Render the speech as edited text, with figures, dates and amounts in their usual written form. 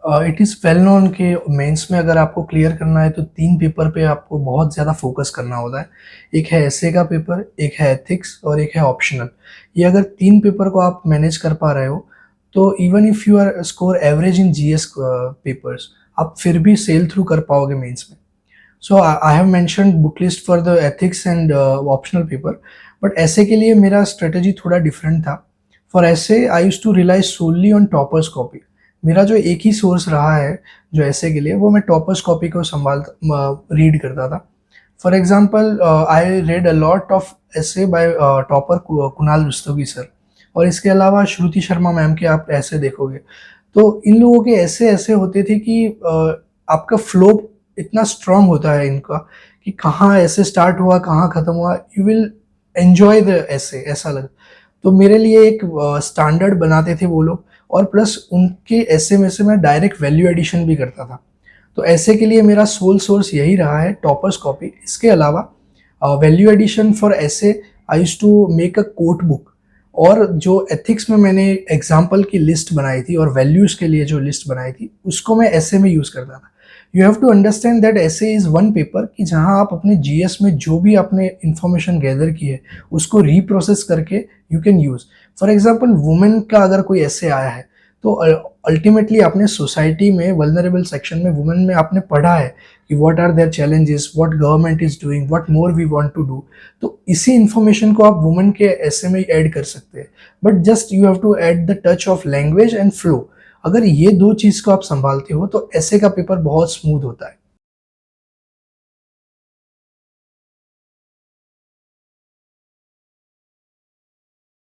It is well known कि mains में अगर आपको क्लियर करना है तो 3 पेपर पे आपको बहुत ज़्यादा फोकस करना होता है। एक है एसे का पेपर, एक है एथिक्स और एक है ऑप्शनल। ये अगर 3 पेपर को आप मैनेज कर पा रहे हो, तो even if you are score average in GS papers, आप फिर भी सेल थ्रू कर पाओगे मेंस में। So I have mentioned book list for the ethics and optional paper, but ऐसे के लिए मेरा स्ट्रेटेजी थोड़ा डिफरेंट था। For essay I used to rely solely on toppers copy. मेरा जो एक ही सोर्स रहा है जो ऐसे के लिए, वो मैं टॉपर्स कॉपी को रीड करता था। For example, I read a lot of essays by topper Kunal Rustagi sir, और इसके अलावा श्रुति शर्मा मैम के आप ऐसे देखोगे, तो इन लोगों के ऐसे ऐसे होते थे कि आपका फ्लो इतना स्ट्रांग होता है इनका कि कहाँ ऐसे स्टार्ट हुआ कहाँ ख़त्म हुआ, यू विल एन्जॉय द ऐसे, ऐसा लग। तो मेरे लिए एक स्टैंडर्ड बनाते थे वो लोग, और प्लस उनके ऐसे में से मैं डायरेक्ट वैल्यू एडिशन भी करता था। तो ऐसे के लिए मेरा सोल सोर्स यही रहा है, टॉपर्स कॉपी। इसके अलावा value addition for essay I used to make a quote book, और जो एथिक्स में मैंने एग्जाम्पल की लिस्ट बनाई थी और वैल्यूज़ के लिए जो लिस्ट बनाई थी, उसको मैं ऐसे में यूज़ करता था। You have to understand that essay is one paper कि जहाँ आप अपने जीएस में जो भी आपने इंफॉर्मेशन गैदर की है उसको रीप्रोसेस करके you can use. For example, women का अगर कोई ऐसे आया है, तो अल्टीमेटली आपने सोसाइटी में वल्नरेबल सेक्शन में वुमेन में आपने पढ़ा है कि what are their challenges, what government is doing, what more we want to do. तो इसी इन्फॉर्मेशन को आप वुमेन के ऐसे में ऐड कर सकते हैं, but just you have to add the touch of language and flow. अगर ये दो चीज़ को आप संभालते हो तो ऐसे का पेपर बहुत स्मूथ होता है।